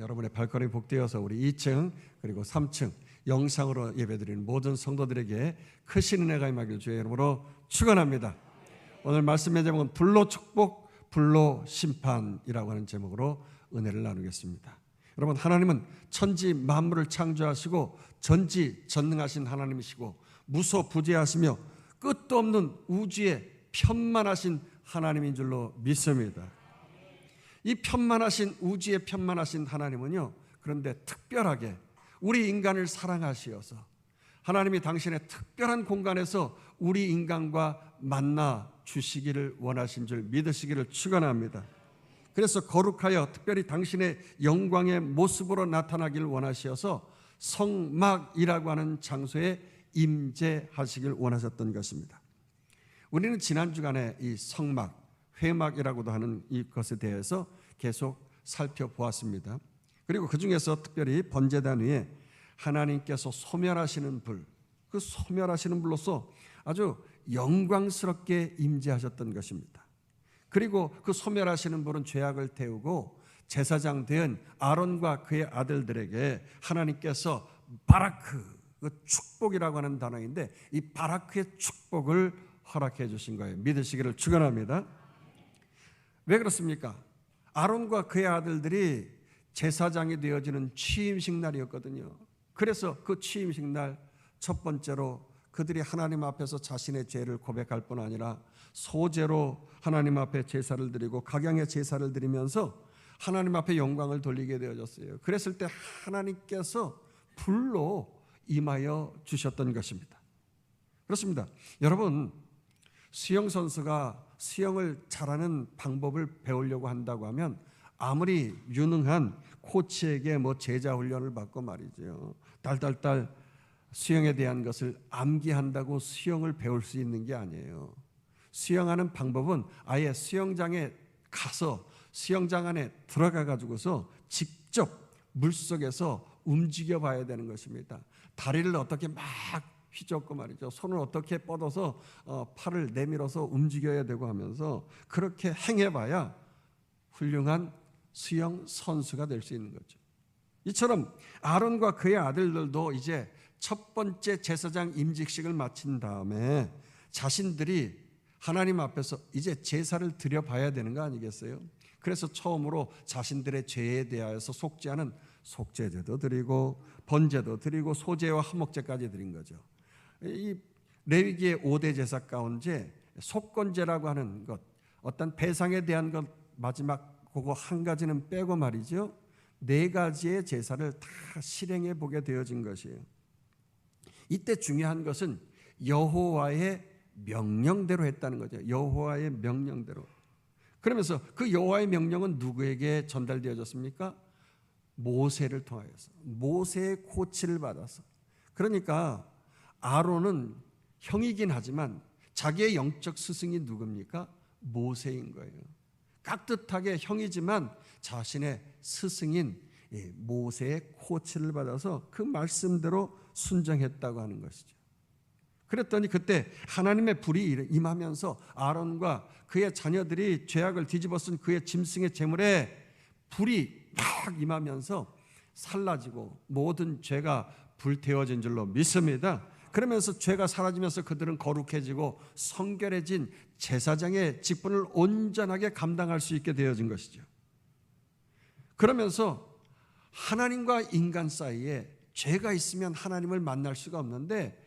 여러분의 발걸음이 복되어서 우리 2층 그리고 3층 영상으로 예배드리는 모든 성도들에게 크신 은혜가 임하길 주의 이름으로 축원합니다. 오늘 말씀의 제목은 불로 축복, 불로 심판이라고 하는 제목으로 은혜를 나누겠습니다. 여러분, 하나님은 천지 만물을 창조하시고 전지전능하신 하나님이시고 무소부재하시며 끝도 없는 우주에 편만하신 하나님인 줄로 믿습니다. 이 편만하신 우주에 편만하신 하나님은요, 그런데 특별하게 우리 인간을 사랑하시어서 하나님이 당신의 특별한 공간에서 우리 인간과 만나 주시기를 원하신 줄 믿으시기를 축원합니다. 그래서 거룩하여 특별히 당신의 영광의 모습으로 나타나기를 원하시어서 성막이라고 하는 장소에 임재하시길 원하셨던 것입니다. 우리는 지난 주간에 이 성막, 회막이라고도 하는 이것에 대해서 계속 살펴보았습니다. 그리고 그 중에서 특별히 번제단 위에 하나님께서 소멸하시는 불, 그 소멸하시는 불로서 아주 영광스럽게 임재하셨던 것입니다. 그리고 그 소멸하시는 불은 죄악을 태우고 제사장 된 아론과 그의 아들들에게 하나님께서 바라크, 그 축복이라고 하는 단어인데 이 바라크의 축복을 허락해 주신 거예요. 믿으시기를 축원합니다. 왜 그렇습니까? 아론과 그의 아들들이 제사장이 되어지는 취임식 날이었거든요. 그래서 그 취임식 날 첫 번째로 그들이 하나님 앞에서 자신의 죄를 고백할 뿐 아니라 소제로 하나님 앞에 제사를 드리고 각양의 제사를 드리면서 하나님 앞에 영광을 돌리게 되어졌어요. 그랬을 때 하나님께서 불로 임하여 주셨던 것입니다. 그렇습니다. 여러분, 수영 선수가 수영을 잘하는 방법을 배우려고 한다고 하면 아무리 유능한 코치에게 제자 훈련을 받고 말이죠, 달달달 수영에 대한 것을 암기한다고 수영을 배울 수 있는 게 아니에요. 수영하는 방법은 아예 수영장에 가서 수영장 안에 들어가 가지고서 직접 물속에서 움직여 봐야 되는 것입니다. 다리를 어떻게 막 휘젓고 말이죠, 손을 어떻게 뻗어서 팔을 내밀어서 움직여야 되고 하면서 그렇게 행해봐야 훌륭한 수영 선수가 될 수 있는 거죠. 이처럼 아론과 그의 아들들도 이제 첫 번째 제사장 임직식을 마친 다음에 자신들이 하나님 앞에서 이제 제사를 드려봐야 되는 거 아니겠어요? 그래서 처음으로 자신들의 죄에 대하여서 속죄하는 속죄제도 드리고 번제도 드리고 소제와 화목제까지 드린 거죠. 이 레위기의 5대 제사 가운데 속건제라고 하는 것, 어떤 배상에 대한 것 마지막 그거 한 가지는 빼고 말이죠, 4가지의 제사를 다 실행해 보게 되어진 것이에요. 이때 중요한 것은 여호와의 명령대로 했다는 거죠. 여호와의 명령대로. 그러면서 그 여호와의 명령은 누구에게 전달되어졌습니까? 모세를 통하여서, 모세의 코치를 받아서. 그러니까 아론은 형이긴 하지만 자기의 영적 스승이 누굽니까? 모세인 거예요. 깍듯하게 형이지만 자신의 스승인 모세의 코치를 받아서 그 말씀대로 순종했다고 하는 것이죠. 그랬더니 그때 하나님의 불이 임하면서 아론과 그의 자녀들이 죄악을 뒤집어 쓴 그의 짐승의 제물에 불이 막 임하면서 살라지고 모든 죄가 불태워진 줄로 믿습니다. 그러면서 죄가 사라지면서 그들은 거룩해지고 성결해진 제사장의 직분을 온전하게 감당할 수 있게 되어진 것이죠. 그러면서 하나님과 인간 사이에 죄가 있으면 하나님을 만날 수가 없는데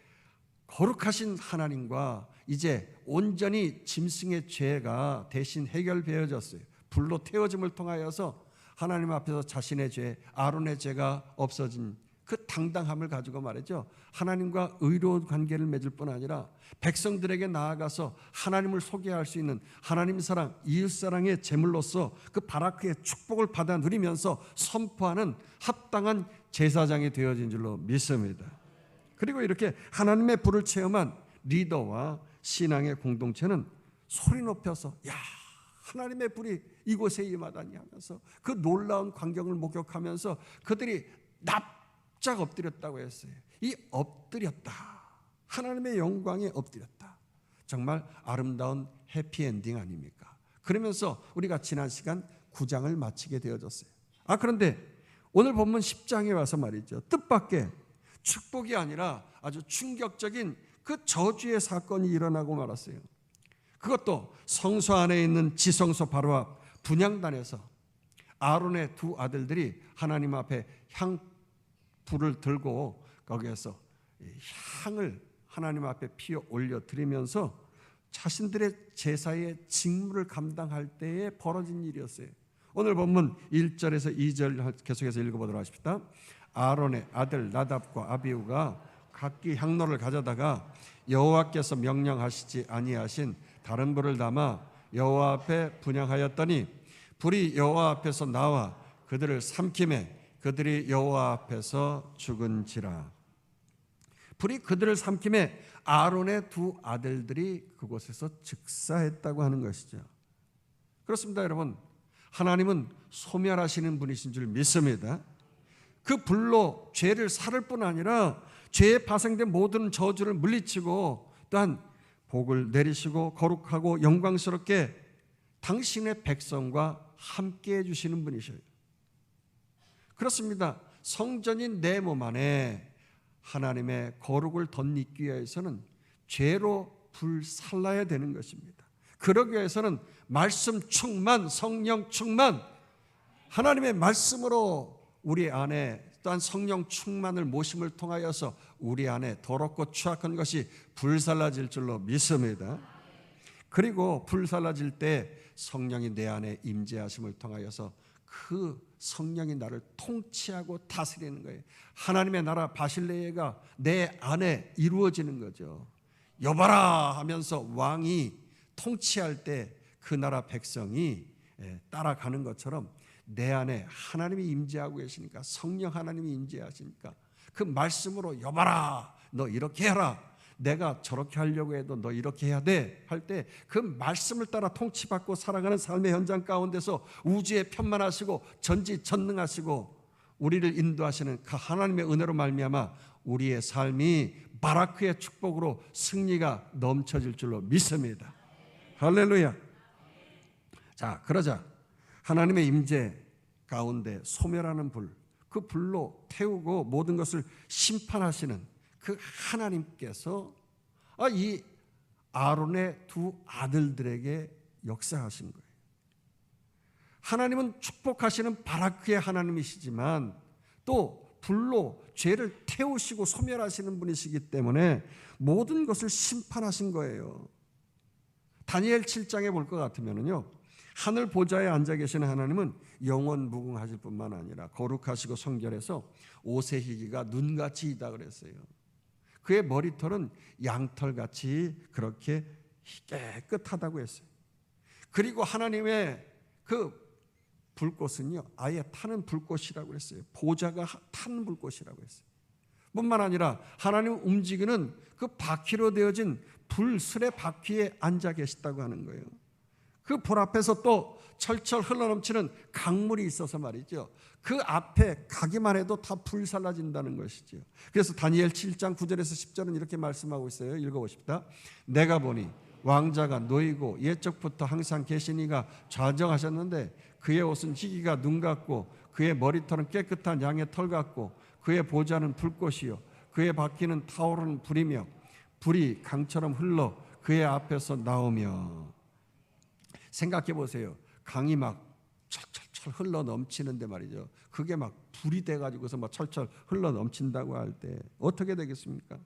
거룩하신 하나님과 이제 온전히 짐승의 죄가 대신 해결되어졌어요. 불로 태워짐을 통하여서 하나님 앞에서 자신의 죄, 아론의 죄가 없어진 그 당당함을 가지고 말이죠, 하나님과 의로운 관계를 맺을 뿐 아니라 백성들에게 나아가서 하나님을 소개할 수 있는 하나님 사랑, 이웃 사랑의 제물로서 그 바라크의 축복을 받아 누리면서 선포하는 합당한 제사장이 되어진 줄로 믿습니다. 그리고 이렇게 하나님의 불을 체험한 리더와 신앙의 공동체는 소리 높여서 야, 하나님의 불이 이곳에 임하다니 하면서 그 놀라운 광경을 목격하면서 그들이 납작 엎드렸다고 했어요. 이 엎드렸다, 하나님의 영광에 엎드렸다, 정말 아름다운 해피엔딩 아닙니까? 그러면서 우리가 지난 시간 9장을 마치게 되어졌어요. 그런데 오늘 본문 10장에 와서 말이죠, 뜻밖의 축복이 아니라 아주 충격적인 그 저주의 사건이 일어나고 말았어요. 그것도 성소 안에 있는 지성소 바로 앞 분향단에서 아론의 두 아들들이 하나님 앞에 향불을 들고 거기에서 향을 하나님 앞에 피워 올려 드리면서 자신들의 제사의 직무를 감당할 때에 벌어진 일이었어요. 오늘 본문 1절에서 2절 계속해서 읽어보도록 하십시다. 아론의 아들 나답과 아비후가 각기 향로를 가져다가 여호와께서 명령하시지 아니하신 다른 불을 담아 여호와 앞에 분향하였더니 불이 여호와 앞에서 나와 그들을 삼키매 그들이 여호와 앞에서 죽은지라. 불이 그들을 삼키매 아론의 두 아들들이 그곳에서 즉사했다고 하는 것이죠. 그렇습니다, 여러분. 하나님은 소멸하시는 분이신 줄 믿습니다. 그 불로 죄를 살을 뿐 아니라 죄에 파생된 모든 저주를 물리치고 또한 복을 내리시고 거룩하고 영광스럽게 당신의 백성과 함께 해주시는 분이셔요. 그렇습니다. 성전인 내 몸 안에 하나님의 거룩을 덧입기 위해서는 죄로 불살라야 되는 것입니다. 그러기 위해서는 말씀 충만, 성령 충만, 하나님의 말씀으로 우리 안에 또한 성령 충만을 모심을 통하여서 우리 안에 더럽고 추악한 것이 불살라질 줄로 믿습니다. 그리고 불살라질 때 성령이 내 안에 임재하심을 통하여서 그 성령이 나를 통치하고 다스리는 거예요. 하나님의 나라 바실레가 내 안에 이루어지는 거죠. 여봐라 하면서 왕이 통치할 때 그 나라 백성이 따라가는 것처럼 내 안에 하나님이 임재하고 계시니까, 성령 하나님이 임재하시니까 그 말씀으로 여봐라, 너 이렇게 해라, 내가 저렇게 하려고 해도 너 이렇게 해야 돼 할 때 그 말씀을 따라 통치받고 살아가는 삶의 현장 가운데서 우주에 편만하시고 전지전능하시고 우리를 인도하시는 그 하나님의 은혜로 말미암아 우리의 삶이 바라크의 축복으로 승리가 넘쳐질 줄로 믿습니다. 할렐루야. 자, 그러자 하나님의 임재 가운데 소멸하는 불, 그 불로 태우고 모든 것을 심판하시는 그 하나님께서 이 아론의 두 아들들에게 역사하신 거예요. 하나님은 축복하시는 바라크의 하나님이시지만 또 불로 죄를 태우시고 소멸하시는 분이시기 때문에 모든 것을 심판하신 거예요. 다니엘 7장에 볼 것 같으면요, 하늘 보좌에 앉아 계시는 하나님은 영원 무궁하실 뿐만 아니라 거룩하시고 성결해서 옷의 희기가 눈같이 이다 그랬어요. 그의 머리털은 양털같이 그렇게 깨끗하다고 했어요. 그리고 하나님의 그 불꽃은요, 아예 타는 불꽃이라고 했어요. 보좌가 타는 불꽃이라고 했어요. 뿐만 아니라 하나님 움직이는 그 바퀴로 되어진 불술의 바퀴에 앉아 계시다고 하는 거예요. 그 불 앞에서 또 철철 흘러넘치는 강물이 있어서 말이죠, 그 앞에 가기만 해도 다 불살라진다는 것이죠. 그래서 다니엘 7장 9절에서 10절은 이렇게 말씀하고 있어요. 읽어보십시다. 내가 보니 왕자가 놓이고 옛적부터 항상 계시니가 좌정하셨는데 그의 옷은 희기가 눈 같고 그의 머리털은 깨끗한 양의 털 같고 그의 보좌는 불꽃이요 그의 바퀴는 타오르는 불이며 불이 강처럼 흘러 그의 앞에서 나오며. 생각해 보세요. 강이 막 철철철 흘러 넘치는데 말이죠, 그게 막 불이 돼가지고서 막 철철 흘러 넘친다고 할 때 어떻게 되겠습니까?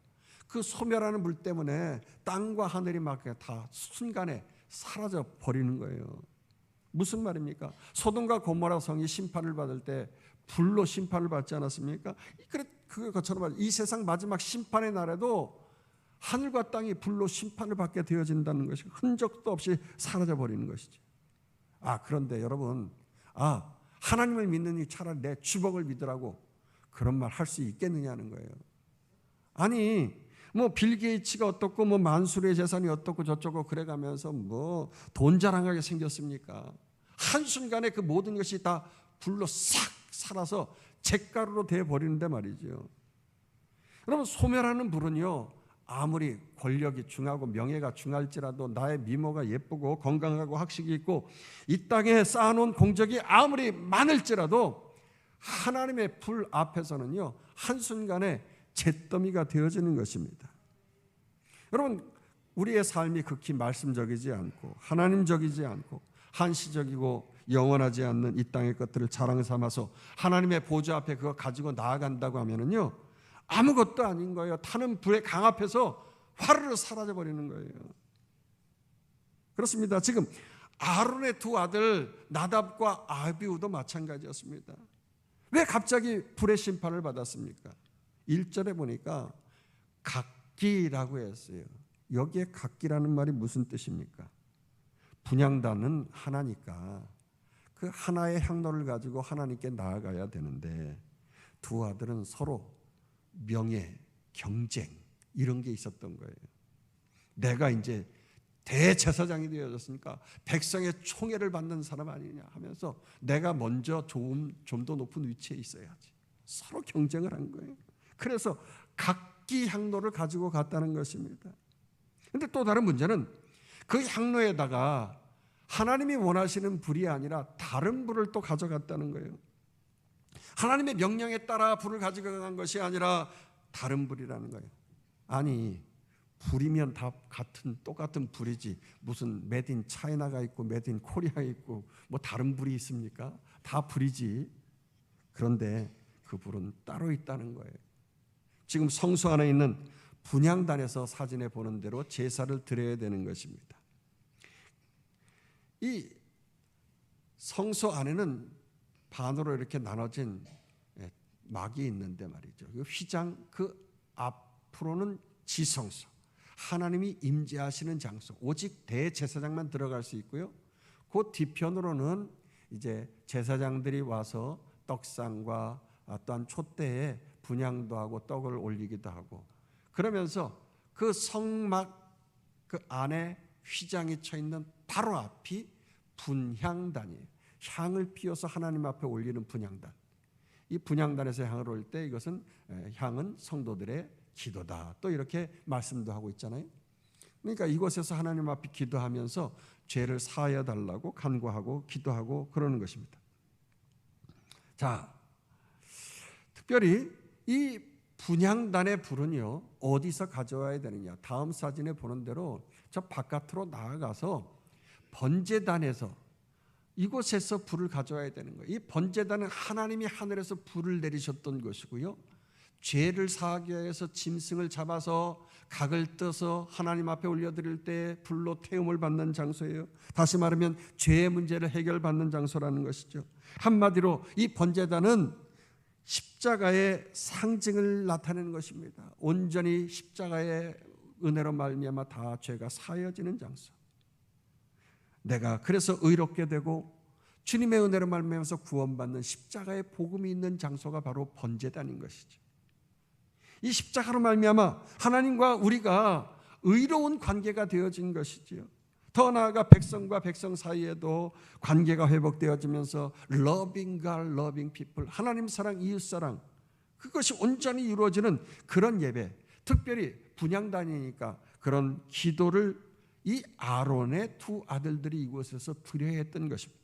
그 소멸하는 불 때문에 땅과 하늘이 막 다 순간에 사라져 버리는 거예요. 무슨 말입니까? 소돔과 고모라 성이 심판을 받을 때 불로 심판을 받지 않았습니까? 그것처럼 이 세상 마지막 심판의 날에도 하늘과 땅이 불로 심판을 받게 되어진다는 것이 흔적도 없이 사라져 버리는 것이죠. 그런데 여러분, 하나님을 믿느니 차라리 내 주먹을 믿으라고 그런 말 할 수 있겠느냐는 거예요. 아니, 뭐 빌 게이츠가 어떻고 뭐 만수르의 재산이 어떻고 저쩌고 그래가면서 뭐 돈 자랑하게 생겼습니까? 한순간에 그 모든 것이 다 불로 싹 살아서 잿가루로 되어버리는데 말이죠. 여러분, 소멸하는 불은요, 아무리 권력이 중하고 명예가 중할지라도 나의 미모가 예쁘고 건강하고 학식이 있고 이 땅에 쌓아놓은 공적이 아무리 많을지라도 하나님의 불 앞에서는요, 한순간에 잿더미가 되어지는 것입니다. 여러분, 우리의 삶이 극히 말씀적이지 않고 하나님적이지 않고 한시적이고 영원하지 않는 이 땅의 것들을 자랑 삼아서 하나님의 보좌 앞에 그거 가지고 나아간다고 하면은요, 아무것도 아닌 거예요. 타는 불의 강 앞에서 화르르 사라져 버리는 거예요. 그렇습니다. 지금 아론의 두 아들 나답과 아비후도 마찬가지였습니다. 왜 갑자기 불의 심판을 받았습니까? 1절에 보니까 각기라고 했어요. 여기에 각기라는 말이 무슨 뜻입니까? 분향단은 하나니까 그 하나의 향로를 가지고 하나님께 나아가야 되는데 두 아들은 서로 명예, 경쟁 이런 게 있었던 거예요. 내가 이제 대제사장이 되어졌으니까 백성의 총애를 받는 사람 아니냐 하면서 내가 먼저 좀 더 높은 위치에 있어야지. 서로 경쟁을 한 거예요. 그래서 각기 향로를 가지고 갔다는 것입니다. 그런데 또 다른 문제는 그 향로에다가 하나님이 원하시는 불이 아니라 다른 불을 또 가져갔다는 거예요. 하나님의 명령에 따라 불을 가지고 간 것이 아니라 다른 불이라는 거예요. 아니, 불이면 다 똑같은 불이지 무슨 메드 인 차이나가 있고 메드 인 코리아 있고 뭐 다른 불이 있습니까? 다 불이지. 그런데 그 불은 따로 있다는 거예요. 지금 성소 안에 있는 분향단에서 사진에 보는 대로 제사를 드려야 되는 것입니다. 이 성소 안에는 반으로 이렇게 나눠진 막이 있는데 말이죠. 휘장 그 앞으로는 지성소, 하나님이 임재하시는 장소, 오직 대제사장만 들어갈 수 있고요. 그 뒤편으로는 이제 제사장들이 와서 떡상과 또한 촛대에 분향도 하고 떡을 올리기도 하고 그러면서 그 성막 그 안에 휘장이 쳐 있는 바로 앞이 분향단이에요. 향을 피워서 하나님 앞에 올리는 분향단. 이 분향단에서 향을 올 때 이것은 향은 성도들의 기도다. 또 이렇게 말씀도 하고 있잖아요. 그러니까 이곳에서 하나님 앞에 기도하면서 죄를 사하여 달라고 간구하고 기도하고 그러는 것입니다. 자, 특별히 이 분향단의 불은요, 어디서 가져와야 되느냐? 다음 사진에 보는 대로 저 바깥으로 나아가서 번제단에서 이곳에서 불을 가져와야 되는 거예요. 이 번제단은 하나님이 하늘에서 불을 내리셨던 것이고요. 죄를 사하기 위해서 짐승을 잡아서 각을 떠서 하나님 앞에 올려드릴 때 불로 태움을 받는 장소예요. 다시 말하면 죄의 문제를 해결받는 장소라는 것이죠. 한마디로 이 번제단은 십자가의 상징을 나타내는 것입니다. 온전히 십자가의 은혜로 말미암아 다 죄가 사여지는 장소. 내가 그래서 의롭게 되고 주님의 은혜로 말미암아서 구원받는 십자가의 복음이 있는 장소가 바로 번제단인 것이죠. 이 십자가로 말미암아 하나님과 우리가 의로운 관계가 되어진 것이지요. 더 나아가 백성과 백성 사이에도 관계가 회복되어지면서 loving God, loving people, 하나님 사랑, 이웃 사랑 그것이 온전히 이루어지는 그런 예배, 특별히 분향단이니까 그런 기도를 이 아론의 두 아들들이 이곳에서 드려야 했던 것입니다.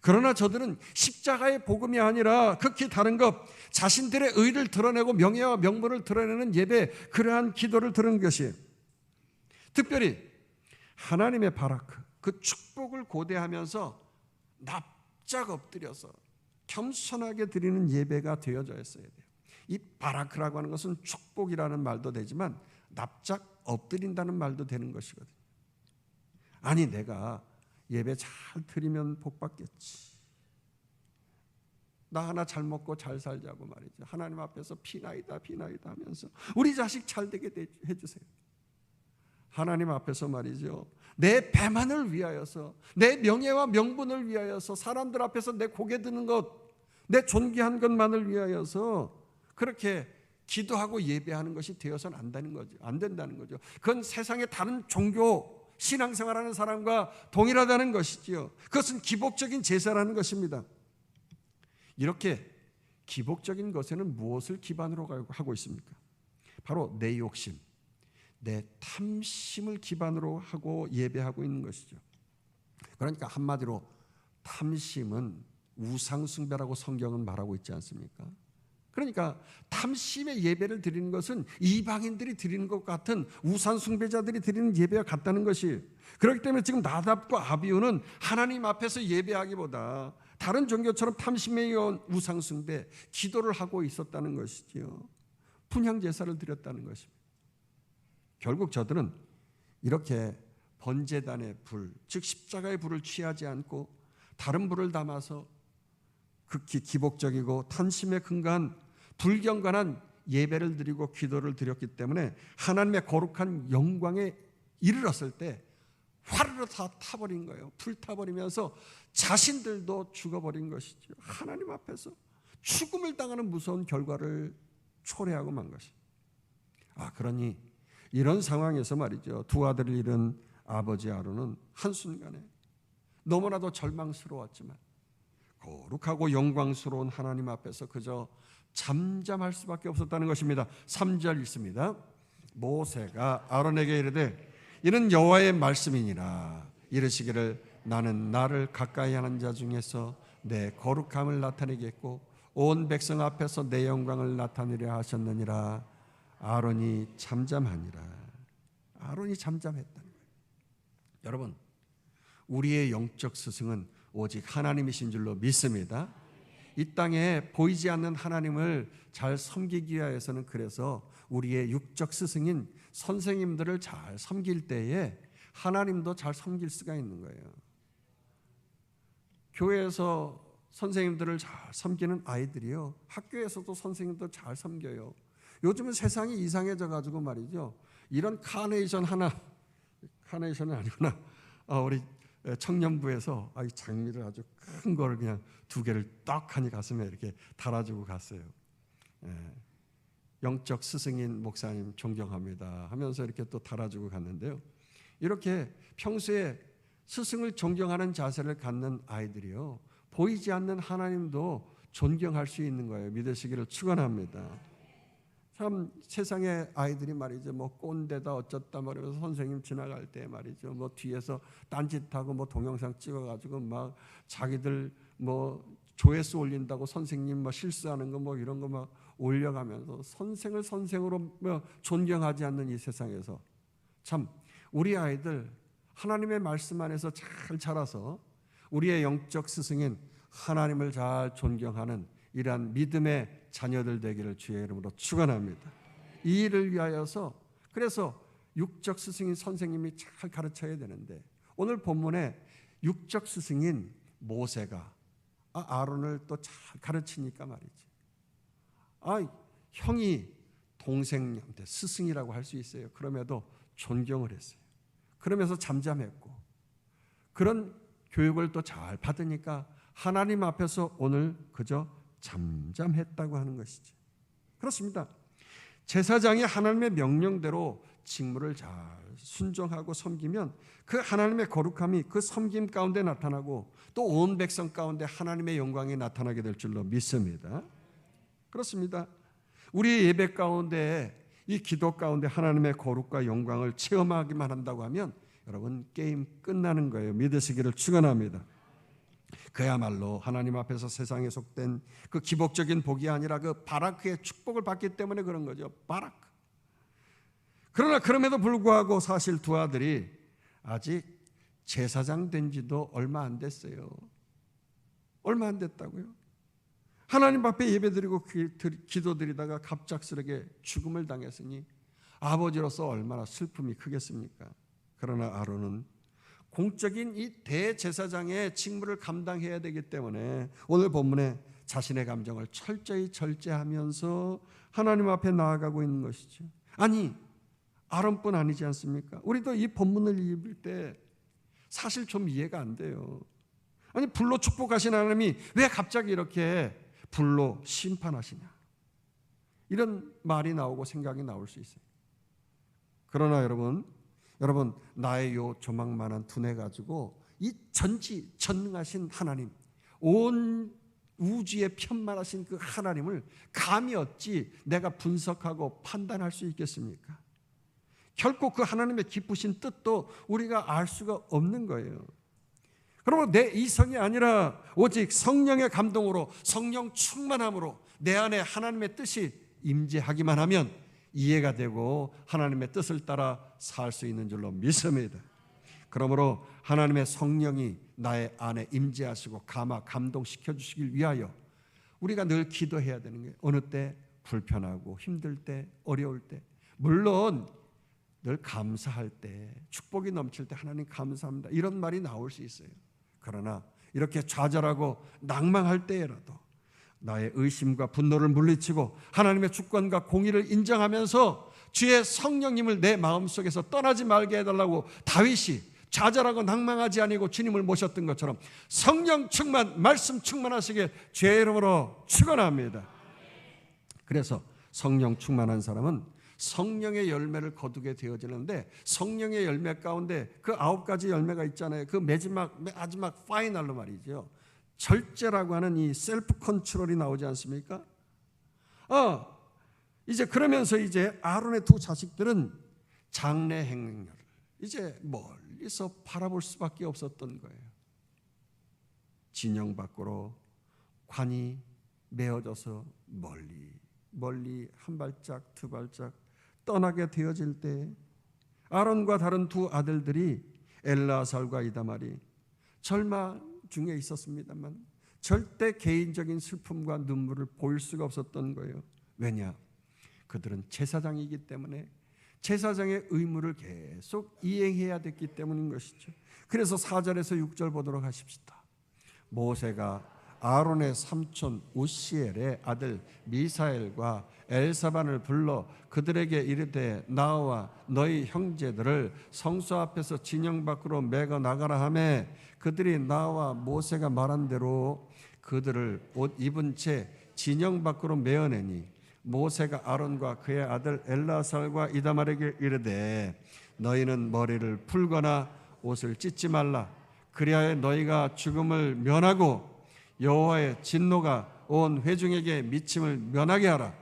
그러나 저들은 십자가의 복음이 아니라 극히 다른 것, 자신들의 의를 드러내고 명예와 명분을 드러내는 예배, 그러한 기도를 드리는 것이에요. 특별히 하나님의 바라크, 그 축복을 고대하면서 납작 엎드려서 겸손하게 드리는 예배가 되어져 있어야 돼요. 이 바라크라고 하는 것은 축복이라는 말도 되지만 납작 엎드린다는 말도 되는 것이거든요. 아니, 내가 예배 잘 드리면 복 받겠지. 나 하나 잘 먹고 잘 살자고 말이죠. 하나님 앞에서 피나이다 하면서 우리 자식 잘 되게 해주세요. 하나님 앞에서 말이죠. 내 배만을 위하여서, 내 명예와 명분을 위하여서, 사람들 앞에서 내 고개 드는 것, 내 존귀한 것만을 위하여서 그렇게 기도하고 예배하는 것이 되어서는 안 된다는 거죠. 그건 세상의 다른 종교 신앙생활하는 사람과 동일하다는 것이지요. 그것은 기복적인 제사라는 것입니다. 이렇게 기복적인 것에는 무엇을 기반으로 하고 있습니까? 바로 내 욕심, 내 탐심을 기반으로 하고 예배하고 있는 것이죠. 그러니까 한마디로 탐심은 우상숭배라고 성경은 말하고 있지 않습니까? 그러니까 탐심의 예배를 드리는 것은 이방인들이 드리는 것 같은 우상숭배자들이 드리는 예배와 같다는 것이, 그렇기 때문에 지금 나답과 아비후는 하나님 앞에서 예배하기보다 다른 종교처럼 탐심의 우상숭배, 기도를 하고 있었다는 것이지요. 분향제사를 드렸다는 것입니다. 결국 저들은 이렇게 번제단의 불, 즉 십자가의 불을 취하지 않고 다른 불을 담아서 극히 기복적이고 탐심에 근거한 불경건한 예배를 드리고 기도를 드렸기 때문에 하나님의 거룩한 영광에 이르렀을 때 화르르 다 타버린 거예요. 불타버리면서 자신들도 죽어버린 것이죠. 하나님 앞에서 죽음을 당하는 무서운 결과를 초래하고 만 것입니다. 그러니 이런 상황에서 말이죠, 두 아들을 잃은 아버지 아론은 한순간에 너무나도 절망스러웠지만 거룩하고 영광스러운 하나님 앞에서 그저 잠잠할 수밖에 없었다는 것입니다. 3절 있습니다. 모세가 아론에게 이르되 이는 여호와의 말씀이니라. 이르시기를 나는 나를 가까이 하는 자 중에서 내 거룩함을 나타내겠고 온 백성 앞에서 내 영광을 나타내려 하셨느니라. 아론이 잠잠하니라. 아론이 잠잠했다는 거예요. 여러분, 우리의 영적 스승은 오직 하나님이신 줄로 믿습니다. 이 땅에 보이지 않는 하나님을 잘 섬기기 위해서는, 그래서 우리의 육적 스승인 선생님들을 잘 섬길 때에 하나님도 잘 섬길 수가 있는 거예요. 교회에서 선생님들을 잘 섬기는 아이들이요, 학교에서도 선생님들 잘 섬겨요. 요즘은 세상이 이상해져 가지고 말이죠, 이런 카네이션이 아니구나. 우리 청년부에서 장미를 아주 큰 거를 그냥 2개를 떡하니 가슴에 이렇게 달아주고 갔어요. 영적 스승인 목사님 존경합니다 하면서 이렇게 또 달아주고 갔는데요, 이렇게 평소에 스승을 존경하는 자세를 갖는 아이들이요, 보이지 않는 하나님도 존경할 수 있는 거예요. 믿으시기를 축원합니다. 참 세상의 아이들이 말이죠, 뭐 꼰대다 어쩌다 말하면서 선생님 지나갈 때 말이죠, 뭐 뒤에서 딴짓하고 뭐 동영상 찍어가지고 막 자기들 뭐 조회수 올린다고 선생님 뭐 실수하는 거 뭐 이런 거 막 올려가면서 선생을 선생으로 뭐 존경하지 않는 이 세상에서 참 우리 아이들 하나님의 말씀 안에서 잘 자라서 우리의 영적 스승인 하나님을 잘 존경하는 이러한 믿음의 자녀들 되기를 주의 이름으로 축원합니다. 이 일을 위하여서 그래서 육적 스승인 선생님이 잘 가르쳐야 되는데, 오늘 본문에 육적 스승인 모세가 아론을 또 잘 가르치니까 말이지, 형이 동생한테 스승이라고 할 수 있어요. 그럼에도 존경을 했어요. 그러면서 잠잠했고, 그런 교육을 또 잘 받으니까 하나님 앞에서 오늘 그저 잠잠했다고 하는 것이죠. 그렇습니다. 제사장이 하나님의 명령대로 직무를 잘 순종하고 섬기면 그 하나님의 거룩함이 그 섬김 가운데 나타나고 또 온 백성 가운데 하나님의 영광이 나타나게 될 줄로 믿습니다. 그렇습니다. 우리의 예배 가운데, 이 기도 가운데 하나님의 거룩과 영광을 체험하기만 한다고 하면 여러분 게임 끝나는 거예요. 믿으시기를 축원합니다. 그야말로 하나님 앞에서 세상에 속된 그 기복적인 복이 아니라 그 바라크의 축복을 받기 때문에 그런 거죠. 바라크. 그러나 그럼에도 불구하고 사실 두 아들이 아직 제사장 된 지도 얼마 안 됐어요. 얼마 안 됐다고요. 하나님 앞에 예배드리고 기도드리다가 갑작스럽게 죽음을 당했으니 아버지로서 얼마나 슬픔이 크겠습니까? 그러나 아론은 공적인 이 대제사장의 직무를 감당해야 되기 때문에 오늘 본문에 자신의 감정을 철저히 절제하면서 하나님 앞에 나아가고 있는 것이죠. 아니, 아론뿐 아니지 않습니까? 우리도 이 본문을 읽을 때 사실 좀 이해가 안 돼요. 아니, 불로 축복하신 하나님이 왜 갑자기 이렇게 불로 심판하시냐, 이런 말이 나오고 생각이 나올 수 있어요. 그러나 여러분 나의 요 조망만한 두뇌 가지고 이 전지전능하신 하나님, 온 우주에 편만하신 그 하나님을 감히 어찌 내가 분석하고 판단할 수 있겠습니까? 결코 그 하나님의 기쁘신 뜻도 우리가 알 수가 없는 거예요. 그러면 내 이성이 아니라 오직 성령의 감동으로, 성령 충만함으로 내 안에 하나님의 뜻이 임재하기만 하면 이해가 되고 하나님의 뜻을 따라 살 수 있는 줄로 믿습니다. 그러므로 하나님의 성령이 나의 안에 임재하시고 감동시켜 주시길 위하여 우리가 늘 기도해야 되는 게, 어느 때 불편하고 힘들 때, 어려울 때, 물론 늘 감사할 때, 축복이 넘칠 때 하나님 감사합니다 이런 말이 나올 수 있어요. 그러나 이렇게 좌절하고 낭망할 때에라도 나의 의심과 분노를 물리치고 하나님의 주권과 공의를 인정하면서 주의 성령님을 내 마음속에서 떠나지 말게 해달라고 다윗이 좌절하고 낭망하지 아니고 주님을 모셨던 것처럼 성령 충만, 말씀 충만하시게 주의 이름으로 축원합니다. 그래서 성령 충만한 사람은 성령의 열매를 거두게 되어지는데, 성령의 열매 가운데 그 9가지 열매가 있잖아요. 그 마지막 파이널로 말이죠. 절제라고 하는 이 셀프 컨트롤이 나오지 않습니까? 이제 그러면서 이제 아론의 두 자식들은 장래 행렬을 이제 멀리서 바라볼 수밖에 없었던 거예요. 진영 밖으로 관이 메어져서 멀리 한 발짝 두 발짝 떠나게 되어질 때 아론과 다른 두 아들들이 엘르아살과 이다말이 절망 중에 있었습니다만 절대 개인적인 슬픔과 눈물을 보일 수가 없었던 거예요. 왜냐? 그들은 제사장이기 때문에 제사장의 의무를 계속 이행해야 됐기 때문인 것이죠. 그래서 4절에서 6절 보도록 하십시다. 모세가 아론의 삼촌 우시엘의 아들 미사엘과 엘사반을 불러 그들에게 이르되 나와 너희 형제들을 성소 앞에서 진영 밖으로 매거 나가라 하매 그들이 나와 모세가 말한 대로 그들을 옷 입은 채 진영 밖으로 메어내니 모세가 아론과 그의 아들 엘라살과 이다말에게 이르되 너희는 머리를 풀거나 옷을 찢지 말라. 그리하여 너희가 죽음을 면하고 여호와의 진노가 온 회중에게 미침을 면하게 하라.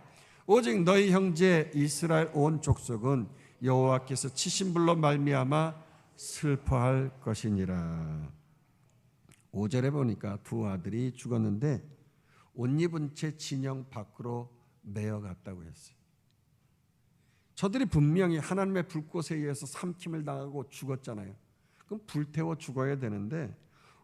오직 너희 형제 이스라엘 온 족속은 여호와께서 치신 불로 말미암아 슬퍼할 것이니라. 5절에 보니까 두 아들이 죽었는데 옷 입은 채 진영 밖으로 메어갔다고 했어요. 저들이 분명히 하나님의 불꽃에 의해서 삼킴을 당하고 죽었잖아요. 그럼 불태워 죽어야 되는데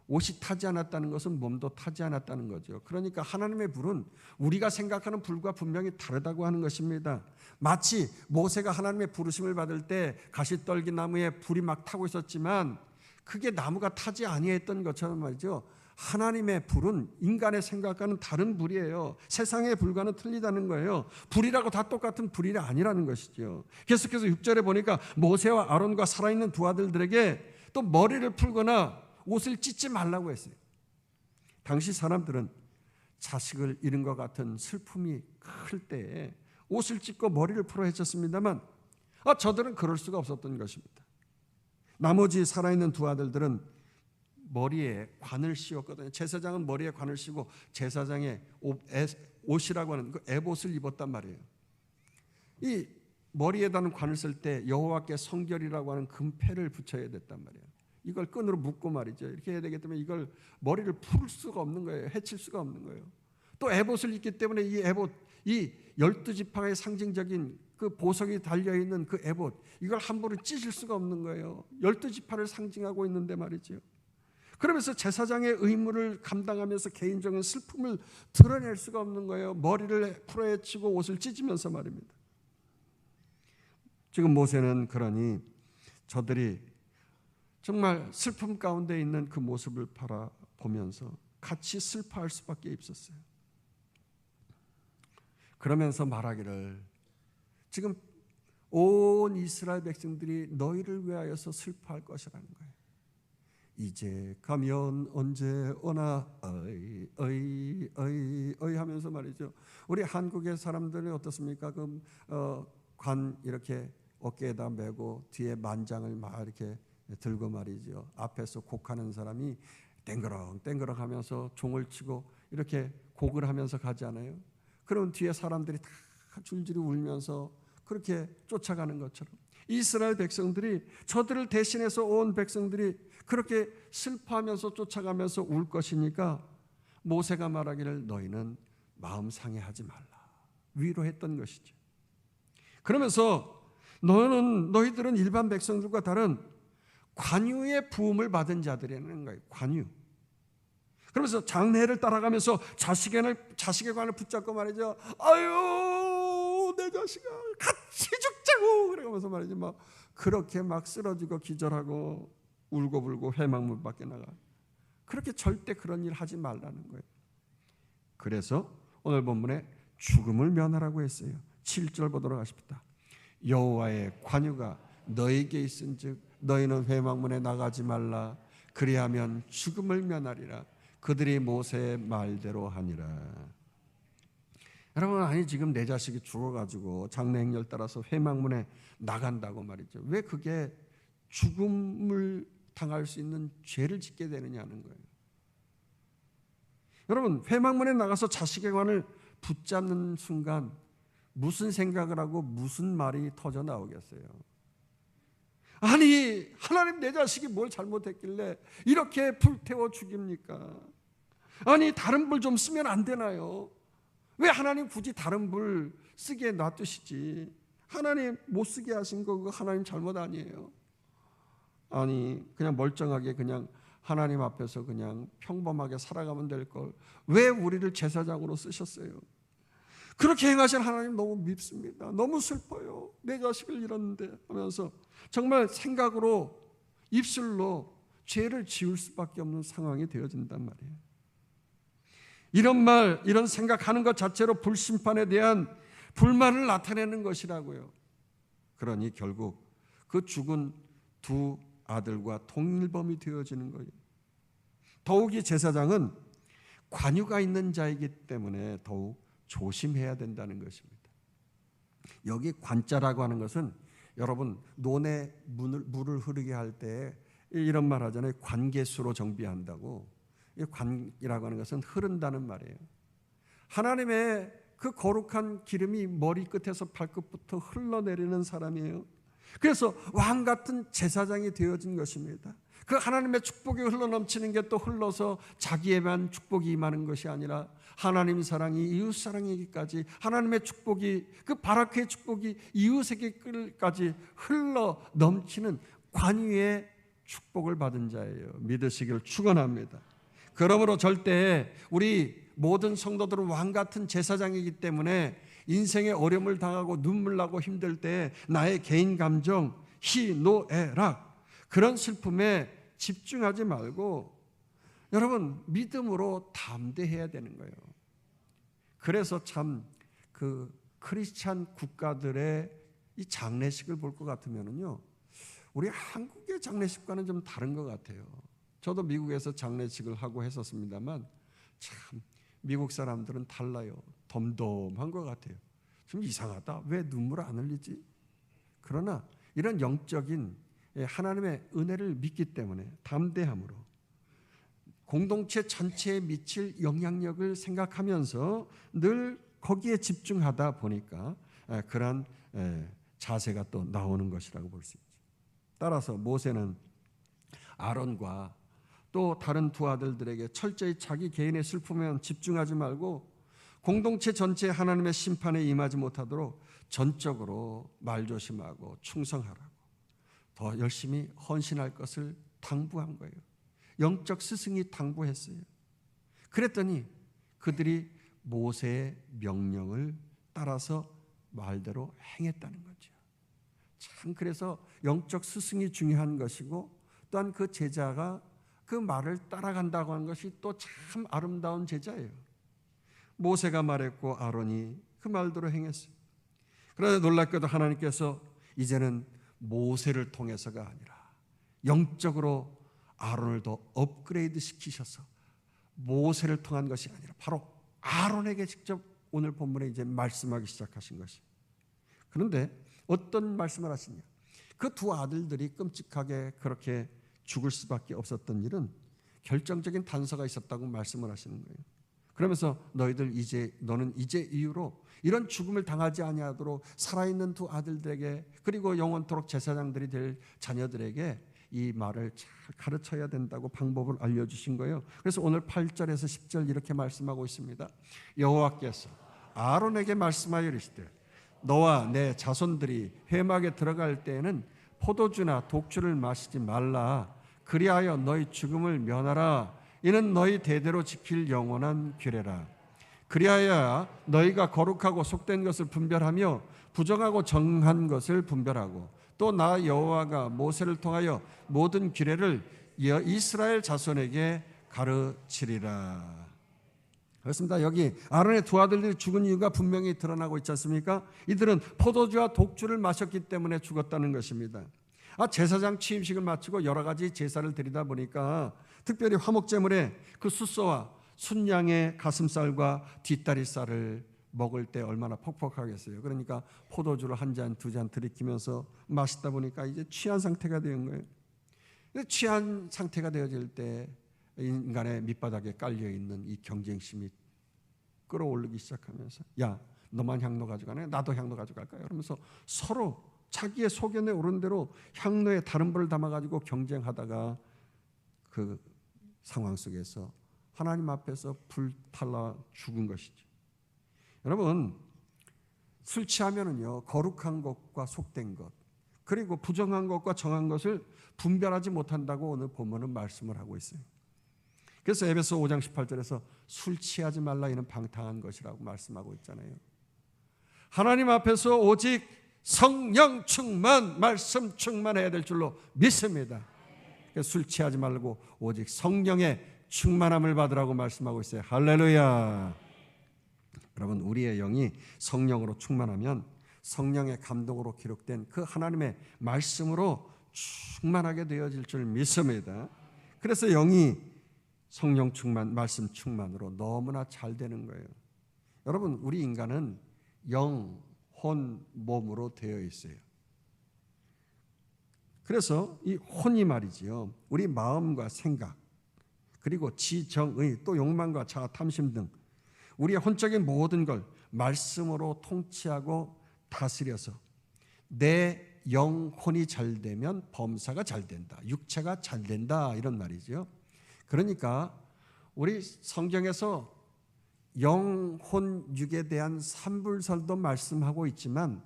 옷이 타지 않았다는 것은 몸도 타지 않았다는 거죠. 그러니까 하나님의 불은 우리가 생각하는 불과 분명히 다르다고 하는 것입니다. 마치 모세가 하나님의 부르심을 받을 때 가시떨기 나무에 불이 막 타고 있었지만 그게 나무가 타지 아니했던 것처럼 말이죠. 하나님의 불은 인간의 생각과는 다른 불이에요. 세상의 불과는 틀리다는 거예요. 불이라고 다 똑같은 불이 아니라는 것이죠. 계속해서 6절에 보니까 모세와 아론과 살아있는 두 아들들에게 또 머리를 풀거나 옷을 찢지 말라고 했어요. 당시 사람들은 자식을 잃은 것 같은 슬픔이 클 때에 옷을 찢고 머리를 풀어 헤쳤습니다만 저들은 그럴 수가 없었던 것입니다. 나머지 살아있는 두 아들들은 머리에 관을 씌웠거든요. 제사장은 머리에 관을 씌우고 제사장의 옷이라고 하는 그 에봇을 입었단 말이에요. 이 머리에다는 관을 쓸 때 여호와께 성결이라고 하는 금패를 붙여야 됐단 말이에요. 이걸 끈으로 묶고 말이죠. 이렇게 해야 되기 때문에 이걸 머리를 풀 수가 없는 거예요. 해칠 수가 없는 거예요. 또 에봇을 입기 때문에 이 에봇, 이 12지파의 상징적인 그 보석이 달려있는 그 에봇, 이걸 함부로 찢을 수가 없는 거예요. 12지파를 상징하고 있는데 말이죠. 그러면서 제사장의 의무를 감당하면서 개인적인 슬픔을 드러낼 수가 없는 거예요. 머리를 풀어헤치고 옷을 찢으면서 말입니다. 지금 모세는 그러니 저들이 정말 슬픔 가운데 있는 그 모습을 바라보면서 같이 슬퍼할 수밖에 없었어요. 그러면서 말하기를 지금 온 이스라엘 백성들이 너희를 위하여서 슬퍼할 것이라는 거예요. 이제 가면 언제 오나 어이 하면서 말이죠. 우리 한국의 사람들이 어떻습니까? 관 이렇게 어깨에다 메고 뒤에 만장을 막 이렇게 들고 말이죠. 앞에서 곡하는 사람이 땡그렁 하면서 종을 치고 이렇게 곡을 하면서 가잖아요. 그럼 뒤에 사람들이 다 줄줄이 울면서 그렇게 쫓아가는 것처럼 이스라엘 백성들이, 저들을 대신해서 온 백성들이 그렇게 슬퍼하면서 쫓아가면서 울 것이니까 모세가 말하기를 너희는 마음 상해하지 말라, 위로했던 것이죠. 그러면서 너희들은 일반 백성들과 다른 관유의 부음을 받은 자들이라는 거예요. 관유. 그러면서 장례를 따라가면서 자식의 관을 붙잡고 말이죠. 아유, 내 자식아, 같이 죽자고. 그러면서 말이죠. 막 그렇게 막 쓰러지고 기절하고 울고불고 회막문 밖에 나가. 그렇게 절대 그런 일 하지 말라는 거예요. 그래서 오늘 본문에 죽음을 면하라고 했어요. 7절 보도록 하십니다. 여호와의 관유가 너에게 있은즉 너희는 회막문에 나가지 말라. 그리하면 죽음을 면하리라. 그들이 모세의 말대로 하니라. 여러분, 아니 지금 내 자식이 죽어가지고 장례 행렬 따라서 회막문에 나간다고 말이죠. 왜 그게 죽음을 당할 수 있는 죄를 짓게 되느냐는 거예요. 여러분, 회막문에 나가서 자식의 관을 붙잡는 순간 무슨 생각을 하고 무슨 말이 터져 나오겠어요? 아니, 하나님, 내 자식이 뭘 잘못했길래 이렇게 불태워 죽입니까? 아니, 다른 불 좀 쓰면 안 되나요? 왜 하나님 굳이 다른 불 쓰게 놔두시지? 하나님 못 쓰게 하신 거 그거 하나님 잘못 아니에요? 아니, 그냥 멀쩡하게 그냥 하나님 앞에서 그냥 평범하게 살아가면 될 걸 왜 우리를 제사장으로 쓰셨어요? 그렇게 행하신 하나님 너무 밉습니다. 너무 슬퍼요. 내 자식을 잃었는데 하면서 정말 생각으로, 입술로 죄를 지을 수밖에 없는 상황이 되어진단 말이에요. 이런 말, 이런 생각하는 것 자체로 불심판에 대한 불만을 나타내는 것이라고요. 그러니 결국 그 죽은 두 아들과 통일범이 되어지는 거예요. 더욱이 제사장은 관유가 있는 자이기 때문에 더욱 조심해야 된다는 것입니다. 여기 관자라고 하는 것은 여러분 논에 물을 흐르게 할 때 이런 말 하잖아요. 관계수로 정비한다고. 이 관이라고 하는 것은 흐른다는 말이에요. 하나님의 그 거룩한 기름이 머리끝에서 발끝부터 흘러내리는 사람이에요. 그래서 왕 같은 제사장이 되어진 것입니다. 그 하나님의 축복이 흘러넘치는 게 또 흘러서 자기에만 축복이 임하는 것이 아니라 하나님 사랑이 이웃 사랑에게까지, 하나님의 축복이, 그 바라크의 축복이 이웃에게까지 흘러넘치는 관유의 축복을 받은 자예요. 믿으시길 축원합니다. 그러므로 절대 우리 모든 성도들은 왕 같은 제사장이기 때문에 인생의 어려움을 당하고 눈물 나고 힘들 때 나의 개인 감정, 희노애락, 그런 슬픔에 집중하지 말고 여러분 믿음으로 담대해야 되는 거예요. 그래서 참 그 크리스찬 국가들의 이 장례식을 볼 것 같으면은요, 우리 한국의 장례식과는 좀 다른 것 같아요. 저도 미국에서 장례식을 하고 했었습니다만 참 미국 사람들은 달라요. 덤덤한 것 같아요. 좀 이상하다. 왜 눈물 안 흘리지? 그러나 이런 영적인 하나님의 은혜를 믿기 때문에 담대함으로 공동체 전체에 미칠 영향력을 생각하면서 늘 거기에 집중하다 보니까 그런 자세가 또 나오는 것이라고 볼 수 있죠. 따라서 모세는 아론과 또 다른 두 아들들에게 철저히 자기 개인의 슬픔에 집중하지 말고 공동체 전체에 하나님의 심판에 임하지 못하도록 전적으로 말조심하고 충성하라고 더 열심히 헌신할 것을 당부한 거예요. 영적 스승이 당부했어요. 그랬더니 그들이 모세의 명령을 따라서 말대로 행했다는 거죠. 참 그래서 영적 스승이 중요한 것이고 또한 그 제자가 그 말을 따라간다고 하는 것이 또 참 아름다운 제자예요. 모세가 말했고 아론이 그 말대로 행했어요. 그러나 놀랍게도 하나님께서 이제는 모세를 통해서가 아니라 영적으로 아론을 더 업그레이드 시키셔서 모세를 통한 것이 아니라 바로 아론에게 직접 오늘 본문에 이제 말씀하기 시작하신 것이에요. 그런데 어떤 말씀을 하시냐? 그 두 아들들이 끔찍하게 그렇게 죽을 수밖에 없었던 일은 결정적인 단서가 있었다고 말씀을 하시는 거예요. 그러면서 너는 이제 이후로 이런 죽음을 당하지 아니하도록 살아있는 두 아들들에게 그리고 영원토록 제사장들이 될 자녀들에게 이 말을 잘 가르쳐야 된다고 방법을 알려주신 거예요. 그래서 오늘 8절에서 10절 이렇게 말씀하고 있습니다. 여호와께서 아론에게 말씀하여 이르시되 너와 내 자손들이 회막에 들어갈 때에는 포도주나 독주를 마시지 말라. 그리하여 너희 죽음을 면하라. 이는 너희 대대로 지킬 영원한 규례라. 그리하여 너희가 거룩하고 속된 것을 분별하며 부정하고 정한 것을 분별하고 또 나 여호와가 모세를 통하여 모든 규례를 이스라엘 자손에게 가르치리라. 그렇습니다. 여기 아론의 두 아들들이 죽은 이유가 분명히 드러나고 있지 않습니까? 이들은 포도주와 독주를 마셨기 때문에 죽었다는 것입니다. 제사장 취임식을 마치고 여러 가지 제사를 드리다 보니까 특별히 화목제물에 그 숫소와 순양의 가슴살과 뒷다리살을 먹을 때 얼마나 퍽퍽하겠어요. 그러니까 포도주를 한 잔, 두 잔 들이키면서 마시다 보니까 이제 취한 상태가 된 거예요. 취한 상태가 되어질 때 인간의 밑바닥에 깔려있는 이 경쟁심이 끌어오르기 시작하면서 야, 너만 향로 가져가네? 나도 향로 가져갈까? 이러면서 서로 자기의 소견에 오른 대로 향로에 다른 불을 담아가지고 경쟁하다가 그 상황 속에서 하나님 앞에서 불탈라 죽은 것이죠. 여러분, 술 취하면은요, 거룩한 것과 속된 것, 그리고 부정한 것과 정한 것을 분별하지 못한다고 오늘 본문은 말씀을 하고 있어요. 그래서 에베소 5장 18절에서 술 취하지 말라 이는 방탕한 것이라고 말씀하고 있잖아요. 하나님 앞에서 오직 성령 충만, 말씀 충만해야 될 줄로 믿습니다. 술 취하지 말고 오직 성령의 충만함을 받으라고 말씀하고 있어요. 할렐루야. 여러분, 우리의 영이 성령으로 충만하면 성령의 감동으로 기록된 그 하나님의 말씀으로 충만하게 되어질 줄 믿습니다. 그래서 영이 성령 충만, 말씀 충만으로 너무나 잘 되는 거예요. 여러분, 우리 인간은 영, 혼, 몸으로 되어 있어요. 그래서 이 혼이 말이지요, 우리 마음과 생각, 그리고 지정의, 또 욕망과 자아, 탐심 등 우리의 혼적인 모든 걸 말씀으로 통치하고 다스려서 내 영혼이 잘 되면 범사가 잘 된다, 육체가 잘 된다, 이런 말이죠. 그러니까 우리 성경에서 영혼, 육에 대한 삼불설도 말씀하고 있지만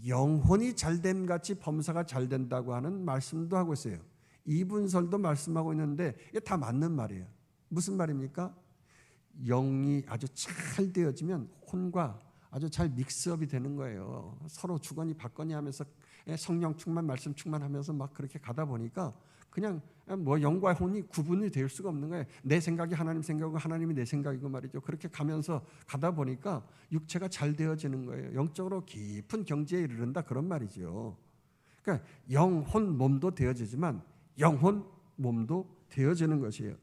영혼이 잘됨 같이 범사가 잘 된다고 하는 말씀도 하고 있어요. 이분설도 말씀하고 있는데 이게 다 맞는 말이에요. 무슨 말입니까? 영이 아주 잘 되어지면 혼과 아주 잘 믹스업이 되는 거예요. 서로 주거니 받거니 하면서 성령 충만, 말씀 충만하면서 막 그렇게 가다 보니까 그냥 뭐 영과 혼이 구분이 될 수가 없는 거예요. 내 생각이 하나님 생각이고 하나님이 내 생각이고 말이죠. 그렇게 가면서 가다 보니까 육체가 잘 되어지는 거예요. 영적으로 깊은 경지에 이르른다, 그런 말이죠. 그러니까 영혼 몸도 되어지지만 영혼 몸도 되어지는 것이에요.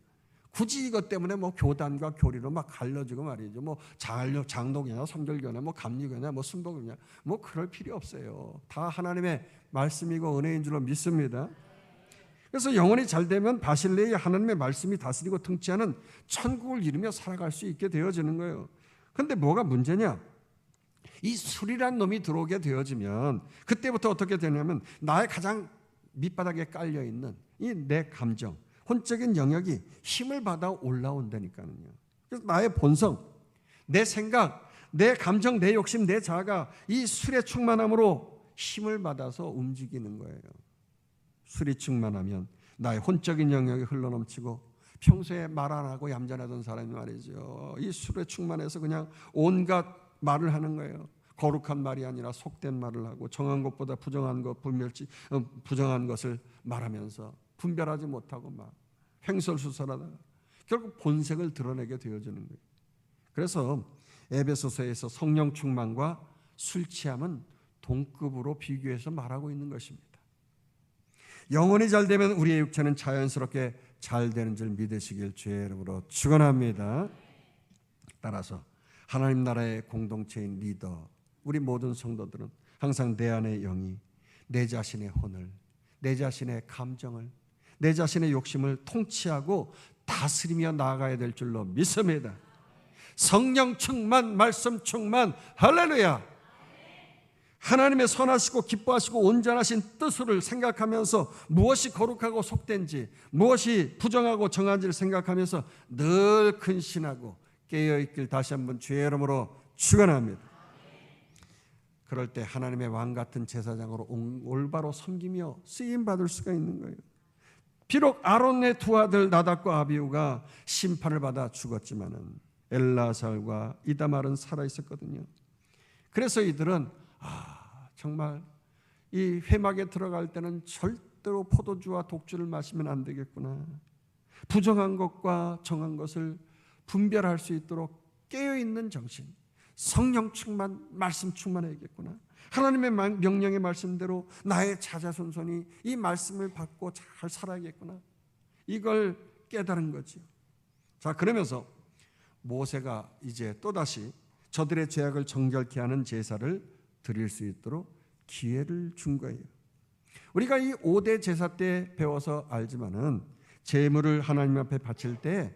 굳이 이것 때문에 뭐 교단과 교리로 막 갈라지고 말이죠. 뭐 장로교냐, 성결교냐, 뭐 감리교냐, 뭐 순복교냐, 뭐 그럴 필요 없어요. 다 하나님의 말씀이고 은혜인 줄로 믿습니다. 그래서 영혼이 잘 되면 바실레에 하나님의 말씀이 다스리고 통치하는 천국을 이루며 살아갈 수 있게 되어지는 거예요. 그런데 뭐가 문제냐? 이 술이란 놈이 들어오게 되어지면 그때부터 어떻게 되냐면 나의 가장 밑바닥에 깔려있는 이 내 감정, 혼적인 영역이 힘을 받아 올라온다니까요. 그래서 나의 본성, 내 생각, 내 감정, 내 욕심, 내 자아가 이 술의 충만함으로 힘을 받아서 움직이는 거예요. 술이 충만하면 나의 혼적인 영역이 흘러넘치고 평소에 말 안 하고 얌전하던 사람이 말이죠, 이 술에 충만해서 그냥 온갖 말을 하는 거예요. 거룩한 말이 아니라 속된 말을 하고 정한 것보다 부정한 것을 말하면서 분별하지 못하고 막 횡설수설하다가 결국 본색을 드러내게 되어지는 거예요. 그래서 에베소서에서 성령 충만과 술 취함은 동급으로 비교해서 말하고 있는 것입니다. 영혼이 잘 되면 우리의 육체는 자연스럽게 잘 되는 줄 믿으시길 주의 이름으로 축원합니다. 따라서 하나님 나라의 공동체인 리더, 우리 모든 성도들은 항상 내 안의 영이 내 자신의 혼을, 내 자신의 감정을, 내 자신의 욕심을 통치하고 다스리며 나아가야 될 줄로 믿습니다. 성령 충만, 말씀 충만. 할렐루야. 하나님의 선하시고 기뻐하시고 온전하신 뜻을 생각하면서 무엇이 거룩하고 속된지, 무엇이 부정하고 정한지를 생각하면서 늘 근신하고 깨어있길 다시 한번 주의 이름으로 축원합니다. 그럴 때 하나님의 왕 같은 제사장으로 올바로 섬기며 쓰임받을 수가 있는 거예요. 비록 아론의 두 아들 나답과 아비후가 심판을 받아 죽었지만은 엘라살과 이다말은 살아 있었거든요. 그래서 이들은 정말 이 회막에 들어갈 때는 절대로 포도주와 독주를 마시면 안 되겠구나. 부정한 것과 정한 것을 분별할 수 있도록 깨어있는 정신, 성령 충만, 말씀 충만해야겠구나. 하나님의 명령의 말씀대로 나의 자자손손이 이 말씀을 받고 잘 살아야겠구나. 이걸 깨달은 거죠. 자, 그러면서 모세가 이제 또다시 저들의 죄악을 정결케 하는 제사를 드릴 수 있도록 기회를 준 거예요. 우리가 이 5대 제사 때 배워서 알지만은 제물을 하나님 앞에 바칠 때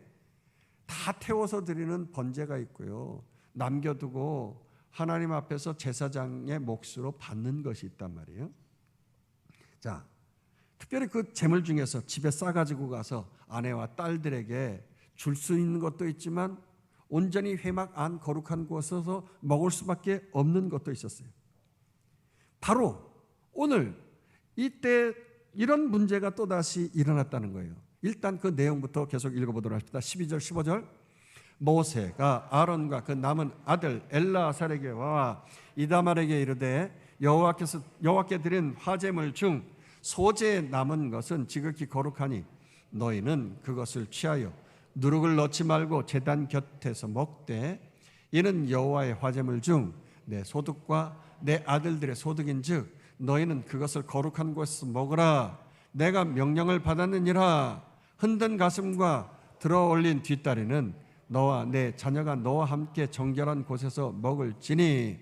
다 태워서 드리는 번제가 있고요. 남겨두고 하나님 앞에서 제사장의 몫으로 받는 것이 있단 말이에요. 자, 특별히 그 제물 중에서 집에 싸가지고 가서 아내와 딸들에게 줄 수 있는 것도 있지만 온전히 회막 안 거룩한 곳에서 먹을 수밖에 없는 것도 있었어요. 바로 오늘 이때 이런 문제가 또다시 일어났다는 거예요. 일단 그 내용부터 계속 읽어보도록 합시다. 12절 15절. 모세가 아론과 그 남은 아들 엘라살에게 와 이다말에게 이르되 여호와께 드린 화제물 중 소재에 남은 것은 지극히 거룩하니 너희는 그것을 취하여 누룩을 넣지 말고 제단 곁에서 먹되 이는 여호와의 화제물 중 내 소득과 내 아들들의 소득인즉 너희는 그것을 거룩한 곳에서 먹으라. 내가 명령을 받았느니라. 흔든 가슴과 들어올린 뒷다리는 너와 내 자녀가 너와 함께 정결한 곳에서 먹을지니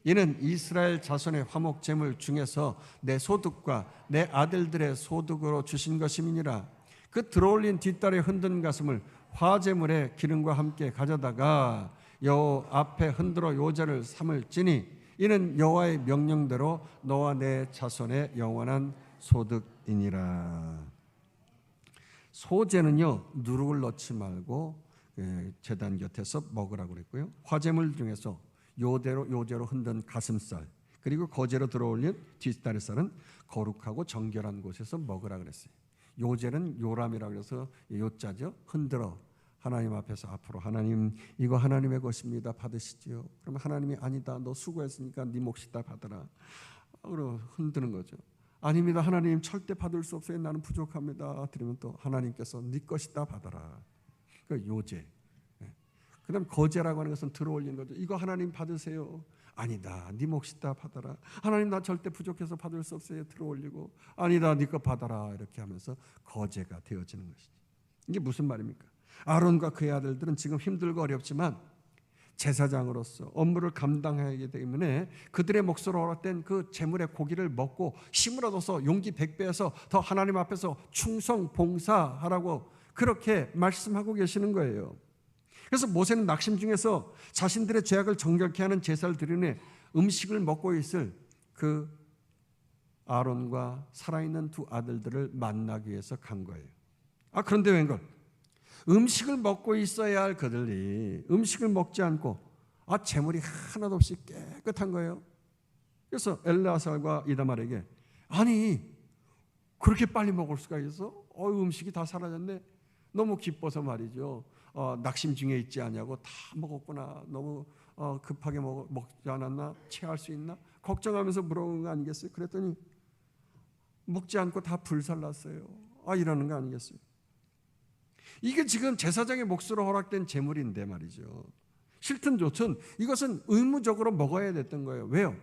이는 이스라엘 자손의 화목 제물 중에서 내 소득과 내 아들들의 소득으로 주신 것임이니라. 그 들어올린 뒷다리 흔든 가슴을 화제물의 기름과 함께 가져다가 여호와 앞에 흔들어 요제를 삼을지니 이는 여호와의 명령대로 너와 내 자손의 영원한 소득이니라. 소제는요, 누룩을 넣지 말고 제단 곁에서 먹으라고 그랬고요. 화제물 중에서 요제로 흔든 가슴살 그리고 거제로 들어올린 뒷다리살은 거룩하고 정결한 곳에서 먹으라 그랬어요. 요제는 요람이라고 해서 요자죠. 흔들어 하나님 앞에서 앞으로 하나님 이거 하나님의 것입니다. 받으시지요. 그러면 하나님이 아니다. 너 수고했으니까 네 몫이 다 받아라. 그러고 흔드는 거죠. 아닙니다. 하나님 절대 받을 수 없어요. 나는 부족합니다. 드리면 또 하나님께서 네 것이 다 받아라. 그 요제. 그다음 거제라고 하는 것은 들어올리는 거죠. 이거 하나님 받으세요. 아니다. 네 몫이 다 받아라. 하나님 나 절대 부족해서 받을 수 없어요. 들어올리고 아니다. 네 거 받아라. 이렇게 하면서 거제가 되어지는 것이죠. 이게 무슨 말입니까? 아론과 그의 아들들은 지금 힘들고 어렵지만 제사장으로서 업무를 감당해야 하기 때문에 그들의 몫으로 허락된 그 제물의 고기를 먹고 힘을 얻어서 용기 100배에서 더 하나님 앞에서 충성 봉사하라고 그렇게 말씀하고 계시는 거예요. 그래서 모세는 낙심 중에서 자신들의 죄악을 정결케 하는 제사를 드리는 음식을 먹고 있을 그 아론과 살아있는 두 아들들을 만나기 위해서 간 거예요. 그런데 웬걸? 음식을 먹고 있어야 할 그들이 음식을 먹지 않고 제물이 하나도 없이 깨끗한 거예요. 그래서 엘라살과 이다말에게 아니 그렇게 빨리 먹을 수가 있어? 음식이 다 사라졌네. 너무 기뻐서 말이죠. 낙심 중에 있지 않냐고 다 먹었구나. 너무 급하게 먹지 않았나? 체할 수 있나? 걱정하면서 물어보는 거 아니겠어요? 그랬더니 먹지 않고 다 불살랐어요. 이러는 거 아니겠어요? 이게 지금 제사장의 몫으로 허락된 제물인데 말이죠. 싫든 좋든 이것은 의무적으로 먹어야 됐던 거예요. 왜요?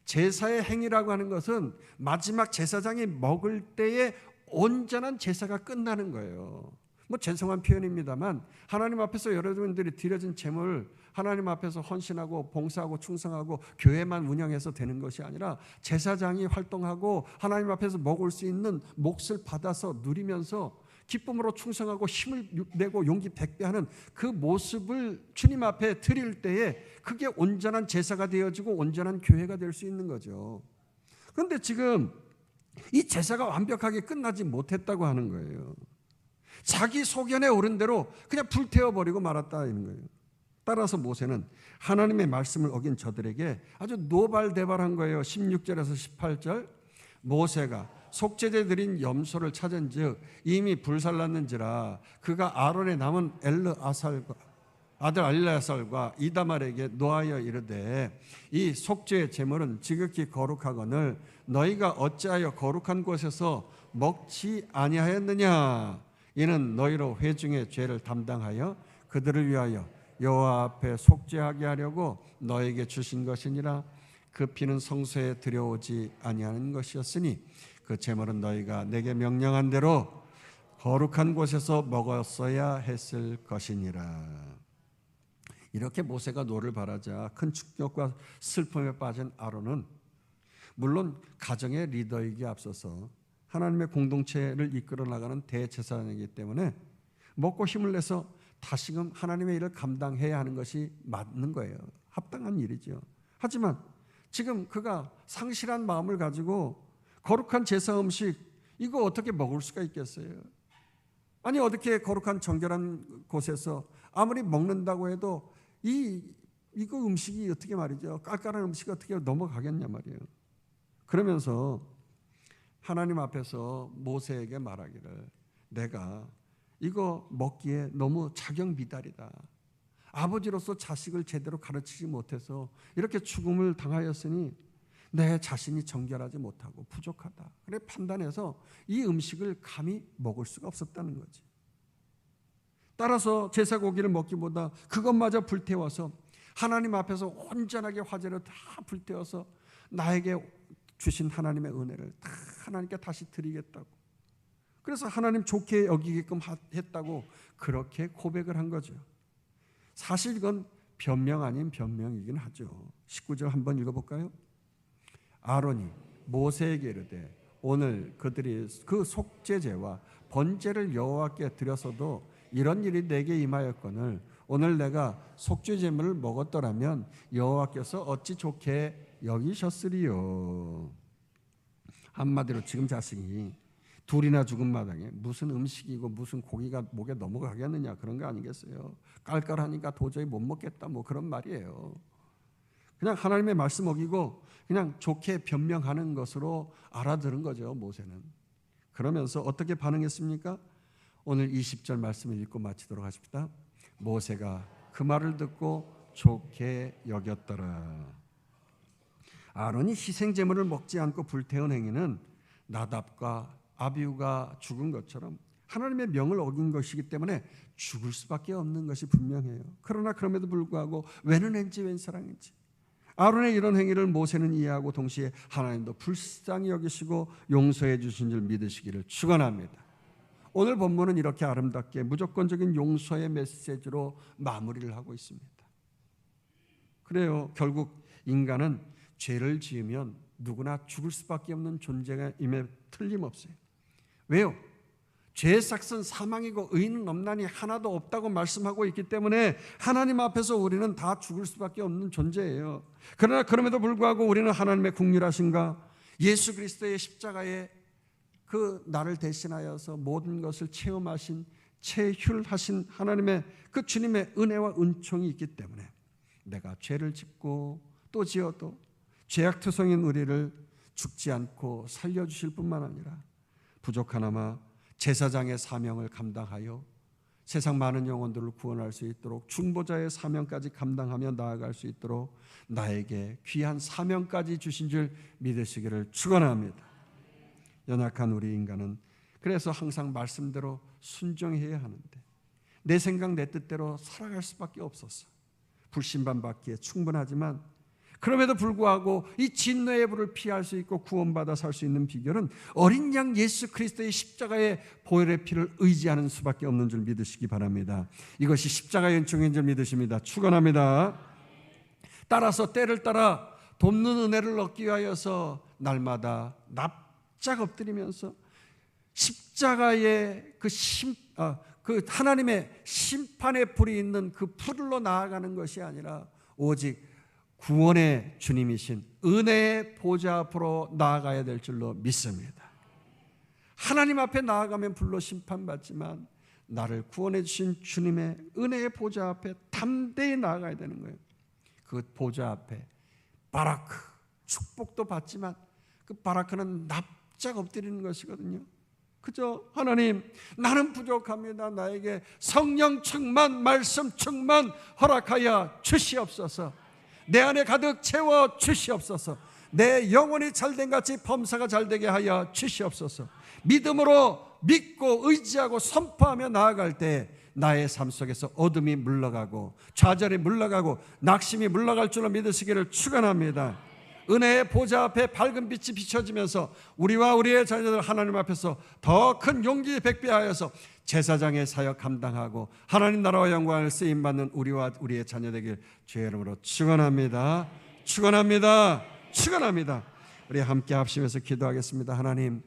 제사의 행위라고 하는 것은 마지막 제사장이 먹을 때에 온전한 제사가 끝나는 거예요. 죄송한 표현입니다만 하나님 앞에서 여러분들이 드려진 제물 하나님 앞에서 헌신하고 봉사하고 충성하고 교회만 운영해서 되는 것이 아니라 제사장이 활동하고 하나님 앞에서 먹을 수 있는 몫을 받아서 누리면서 기쁨으로 충성하고 힘을 내고 용기 백배하는 그 모습을 주님 앞에 드릴 때에 그게 온전한 제사가 되어지고 온전한 교회가 될 수 있는 거죠. 그런데 지금 이 제사가 완벽하게 끝나지 못했다고 하는 거예요. 자기 소견에 오른 대로 그냥 불태워버리고 말았다는 거예요. 따라서 모세는 하나님의 말씀을 어긴 저들에게 아주 노발대발한 거예요. 16절에서 18절 모세가 속죄제 드린 염소를 찾은즉 이미 불살랐는지라 그가 아론의 남은 아들 엘르아살과 이다말에게 노하여 이르되 이 속죄의 제물은 지극히 거룩하거늘 너희가 어찌하여 거룩한 곳에서 먹지 아니하였느냐. 이는 너희로 회중의 죄를 담당하여 그들을 위하여 여호와 앞에 속죄하게 하려고 너에게 주신 것이니라. 그 피는 성소에 들여오지 아니하는 것이었으니 그 제물은 너희가 내게 명령한 대로 거룩한 곳에서 먹었어야 했을 것이니라. 이렇게 모세가 노를 바라자 큰 충격과 슬픔에 빠진 아론은 물론 가정의 리더이기에 앞서서 하나님의 공동체를 이끌어 나가는 대제사장이기 때문에 먹고 힘을 내서 다시금 하나님의 일을 감당해야 하는 것이 맞는 거예요. 합당한 일이죠. 하지만 지금 그가 상실한 마음을 가지고 거룩한 제사 음식 이거 어떻게 먹을 수가 있겠어요? 아니 어떻게 거룩한 정결한 곳에서 아무리 먹는다고 해도 이거 음식이 어떻게 말이죠? 깔깔한 음식이 어떻게 넘어가겠냐 말이에요. 그러면서 하나님 앞에서 모세에게 말하기를 내가 이거 먹기에 너무 자격 미달이다. 아버지로서 자식을 제대로 가르치지 못해서 이렇게 죽음을 당하였으니 내 자신이 정결하지 못하고 부족하다. 그래 판단해서 이 음식을 감히 먹을 수가 없었다는 거지. 따라서 제사 고기를 먹기보다 그것마저 불태워서 하나님 앞에서 온전하게 화제를 다 불태워서 나에게 주신 하나님의 은혜를 다 하나님께 다시 드리겠다고. 그래서 하나님 좋게 여기게끔 했다고 그렇게 고백을 한 거죠. 사실 이건 변명 아닌 변명이긴 하죠. 19절 한번 읽어볼까요? 아론이 모세에게 이르되 오늘 그들이 그 속죄제와 번제를 여호와께 드려서도 이런 일이 내게 임하였거늘 오늘 내가 속죄제물을 먹었더라면 여호와께서 어찌 좋게 여기셨으리요. 한마디로 지금 자식이 둘이나 죽은 마당에 무슨 음식이고 무슨 고기가 목에 넘어가겠느냐 그런 거 아니겠어요. 깔깔하니까 도저히 못 먹겠다 뭐 그런 말이에요. 그냥 하나님의 말씀 어기고 그냥 좋게 변명하는 것으로 알아들은 거죠. 모세는. 그러면서 어떻게 반응했습니까? 오늘 20절 말씀을 읽고 마치도록 하십시다. 모세가 그 말을 듣고 좋게 여겼더라. 아론이 희생제물을 먹지 않고 불태운 행위는 나답과 아비후가 죽은 것처럼 하나님의 명을 어긴 것이기 때문에 죽을 수밖에 없는 것이 분명해요. 그러나 그럼에도 불구하고 웬은 행지 웬 사랑인지 아론의 이런 행위를 모세는 이해하고 동시에 하나님도 불쌍히 여기시고 용서해 주신 줄 믿으시기를 축원합니다. 오늘 본문은 이렇게 아름답게 무조건적인 용서의 메시지로 마무리를 하고 있습니다. 그래요. 결국 인간은 죄를 지으면 누구나 죽을 수밖에 없는 존재임에 틀림없어요. 왜요? 죄의 삭은 사망이고 의인은 없나니 하나도 없다고 말씀하고 있기 때문에 하나님 앞에서 우리는 다 죽을 수밖에 없는 존재예요. 그러나 그럼에도 불구하고 우리는 하나님의 긍휼하심과 예수 그리스도의 십자가에 그 나를 대신하여서 모든 것을 체험하신 체휼하신 하나님의 그 주님의 은혜와 은총이 있기 때문에 내가 죄를 짓고 또 지어도 죄악투성인 우리를 죽지 않고 살려주실 뿐만 아니라 부족하나마 제사장의 사명을 감당하여 세상 많은 영혼들을 구원할 수 있도록 중보자의 사명까지 감당하며 나아갈 수 있도록 나에게 귀한 사명까지 주신 줄 믿으시기를 축원합니다. 연약한 우리 인간은 그래서 항상 말씀대로 순종해야 하는데 내 생각 내 뜻대로 살아갈 수밖에 없었어. 불신반받기에 충분하지만 그럼에도 불구하고 이 진노의 불을 피할 수 있고 구원받아 살 수 있는 비결은 어린 양 예수 그리스도의 십자가의 보혈의 피를 의지하는 수밖에 없는 줄 믿으시기 바랍니다. 이것이 십자가의 은총인 줄 믿으십니다. 축원합니다. 따라서 때를 따라 돕는 은혜를 얻기 위하여서 날마다 납작 엎드리면서 십자가의 그 하나님의 심판의 불이 있는 그 불로 나아가는 것이 아니라 오직 구원의 주님이신 은혜의 보좌 앞으로 나아가야 될 줄로 믿습니다. 하나님 앞에 나아가면 불로 심판받지만 나를 구원해 주신 주님의 은혜의 보좌 앞에 담대히 나아가야 되는 거예요. 그 보좌 앞에 바라크, 축복도 받지만 그 바라크는 납작 엎드리는 것이거든요. 그저 하나님, 나는 부족합니다. 나에게 성령 충만, 말씀 충만 허락하여 주시옵소서. 내 안에 가득 채워 주시옵소서. 내 영혼이 잘된 같이 범사가 잘되게 하여 주시옵소서. 믿음으로 믿고 의지하고 선포하며 나아갈 때 나의 삶 속에서 어둠이 물러가고 좌절이 물러가고 낙심이 물러갈 줄로 믿으시기를 축원합니다. 은혜의 보좌 앞에 밝은 빛이 비춰지면서 우리와 우리의 자녀들 하나님 앞에서 더 큰 용기 백배하여서 제사장의 사역 감당하고 하나님 나라와 영광을 쓰임받는 우리와 우리의 자녀 되길 주의 이름으로 축원합니다. 축원합니다. 축원합니다. 우리 함께 합심해서 기도하겠습니다. 하나님,